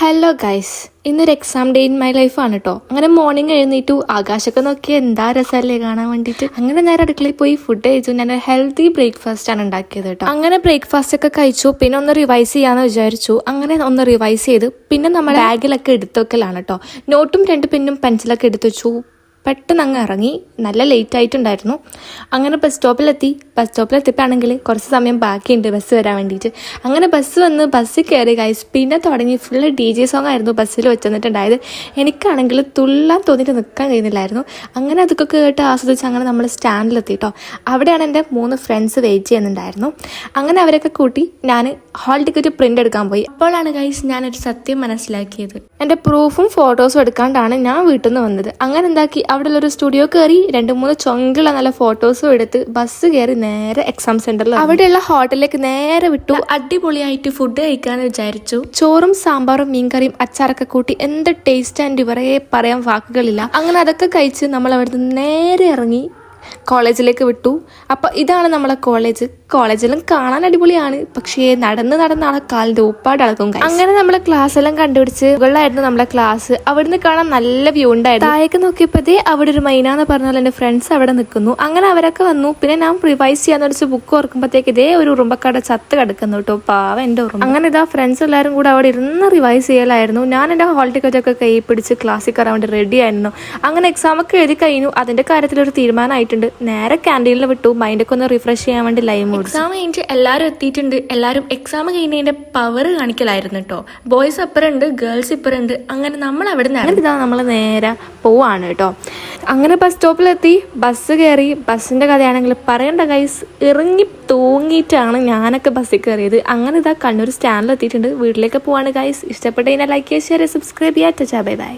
Hello guys, ഇന്നൊരു exam day in my life ആണ് കേട്ടോ. അങ്ങനെ മോർണിംഗ് എഴുന്നേറ്റു, ആകാശമൊക്കെ നോക്കി എന്താ രസമല്ലേ കാണാൻ വേണ്ടിയിട്ട്. അങ്ങനെ നേരെ അടുക്കളയിൽ പോയി ഫുഡ് കഴിച്ചു. ഞാൻ ഹെൽത്തി ബ്രേക്ക്ഫാസ്റ്റ് ആണ് ഉണ്ടാക്കിയത് കേട്ടോ. അങ്ങനെ ബ്രേക്ക്ഫാസ്റ്റ് ഒക്കെ കഴിച്ചു. പിന്നെ ഒന്ന് റിവൈസ് ചെയ്യാന്ന് വിചാരിച്ചു. അങ്ങനെ ഒന്ന് റിവൈസ് ചെയ്ത് പിന്നെ നമ്മുടെ ബാഗിലൊക്കെ എടുത്തു വെക്കലാണ് കേട്ടോ. നോട്ടും 2 പെന്നും പെൻസിലൊക്കെ എടുത്തു വെച്ചു. പെട്ടെന്ന് അങ്ങ് ഇറങ്ങി. നല്ല ലേറ്റ് ആയിട്ടുണ്ടായിരുന്നു. അങ്ങനെ ബസ് സ്റ്റോപ്പിലെത്തിയപ്പോഴാണെങ്കിൽ കുറച്ച് സമയം ബാക്കിയുണ്ട് ബസ് വരാൻ വേണ്ടിയിട്ട്. അങ്ങനെ ബസ് വന്ന് ബസ്സിൽ കയറി ഗൈസ്. പിന്നെ തുടങ്ങി ഫുള്ള് DJ സോങ് ആയിരുന്നു ബസ്സിൽ വെച്ചിട്ടുണ്ടായത്. എനിക്കാണെങ്കിൽ തുള്ളാൻ തോന്നിയിട്ട് നിൽക്കാൻ കഴിയുന്നില്ലായിരുന്നു. അങ്ങനെ അതൊക്കെ കേട്ട് ആസ്വദിച്ച് അങ്ങനെ നമ്മൾ സ്റ്റാൻഡിലെത്തി കേട്ടോ. അവിടെയാണ് എൻ്റെ 3 ഫ്രണ്ട്സ് വെയിറ്റ് ചെയ്യുന്നുണ്ടായിരുന്നു. അങ്ങനെ അവരൊക്കെ കൂട്ടി ഞാൻ ഹാൾ ടിക്കറ്റ് പ്രിൻ്റ് എടുക്കാൻ പോയി. അപ്പോഴാണ് ഗൈസ് ഞാനൊരു സത്യം മനസ്സിലാക്കിയത്. എൻ്റെ പ്രൂഫും ഫോട്ടോസും എടുക്കാണ്ടാണ് ഞാൻ വീട്ടിൽ നിന്ന് വന്നത്. അങ്ങനെ എന്താക്കി, അവിടെ ഉള്ളൊരു സ്റ്റുഡിയോ കയറി 2-3 ചൊങ്കുള്ള നല്ല ഫോട്ടോസും എടുത്ത് ബസ് കയറി നേരെ എക്സാം സെന്ററിൽ അവിടെയുള്ള ഹോട്ടലിലേക്ക് നേരെ വിട്ടു. അടിപൊളിയായിട്ട് ഫുഡ് കഴിക്കാന്ന് വിചാരിച്ചു. ചോറും സാമ്പാറും മീൻകറിയും അച്ചാറൊക്കെ കൂട്ടി എന്ത് ടേസ്റ്റ് ആൻഡ് ഇവരെ പറയാൻ വാക്കുകളില്ല. അങ്ങനെ അതൊക്കെ കഴിച്ച് നമ്മൾ അവിടുന്ന് നേരെ ഇറങ്ങി കോളേജിലേക്ക് വിട്ടു. അപ്പോൾ ഇതാണ് നമ്മളെ കോളേജിലും കാണാൻ അടിപൊളിയാണ്. പക്ഷേ നടന്ന് ആളെ കാലിൻ്റെ ഉപ്പാട് അളക്കും. അങ്ങനെ നമ്മളെ ക്ലാസ് എല്ലാം കണ്ടുപിടിച്ച് മുകളിലായിരുന്നു നമ്മളെ ക്ലാസ്. അവിടുന്ന് കാണാൻ നല്ല വ്യൂ ഉണ്ടായിരുന്നു. താഴേക്ക് നോക്കിയപ്പോഴേ അവിടെ ഒരു മൈന എന്ന് പറഞ്ഞാൽ എൻ്റെ ഫ്രണ്ട്സ് അവിടെ നിൽക്കുന്നു. അങ്ങനെ അവരൊക്കെ വന്നു. പിന്നെ ഞാൻ റിവൈസ് ചെയ്യാന്ന് വെച്ച് ബുക്ക് ഓർക്കുമ്പോഴത്തേക്ക് ഇതേ ഒരു ഉറുമ്പക്കാടെ ചത്ത് കിടക്കുന്നു കേട്ടോ. പാവ എൻ്റെ ഉറുമ്പ്. അങ്ങനെ ഇതാ ഫ്രണ്ട്സ് എല്ലാവരും കൂടെ അവിടെ ഇരുന്ന് റിവൈസ് ചെയ്യലായിരുന്നു. ഞാൻ എൻ്റെ ഹാൾ ടിക്കറ്റൊക്കെ കൈ പിടിച്ച് ക്ലാസ്സിൽ കയറാൻ വേണ്ടി റെഡി ആയിരുന്നു. അങ്ങനെ എക്സാമൊക്കെ എഴുതി കഴിഞ്ഞു. അതിൻ്റെ കാര്യത്തിലൊരു തീരുമാനമായിട്ടുണ്ട്. നേരെ ക്യാൻറ്റീനിൽ വിട്ടു. മൈൻഡൊക്കെ ഒന്ന് റിഫ്രഷ് ചെയ്യാൻ വേണ്ടി ലൈം കൊടുത്തു. എക്സാം കഴിഞ്ഞിട്ട് എല്ലാവരും എത്തിയിട്ടുണ്ട്. എല്ലാവരും എക്സാം കഴിഞ്ഞതിന്റെ പവർ കാണിക്കലായിരുന്നു കേട്ടോ. ബോയ്സ് അപ്പുറമുണ്ട്, ഗേൾസ് ഇപ്പുറമുണ്ട്. അങ്ങനെ നമ്മൾ അവിടെ നിന്ന് ഇതാ നമ്മൾ നേരെ പോവാണ് കേട്ടോ. അങ്ങനെ ബസ് സ്റ്റോപ്പിലെത്തി, ബസ് കയറി. ബസ്സിന്റെ കഥയാണെങ്കിൽ പറയണ്ട ഗൈസ്, ഇറങ്ങി തൂങ്ങിയിട്ടാണ് ഞാനൊക്കെ ബസ്സിൽ കയറിയത്. അങ്ങനെ ഇതാ കണ്ണൂർ സ്റ്റാൻഡിൽ എത്തിയിട്ടുണ്ട്. വീട്ടിലേക്ക് പോവാണ് ഗൈസ്. ഇഷ്ടപ്പെട്ട ലൈക്ക് ചെയ്യുക, ഷെയർ, സബ്സ്ക്രൈബ് ചെയ്യുക. Bye bye.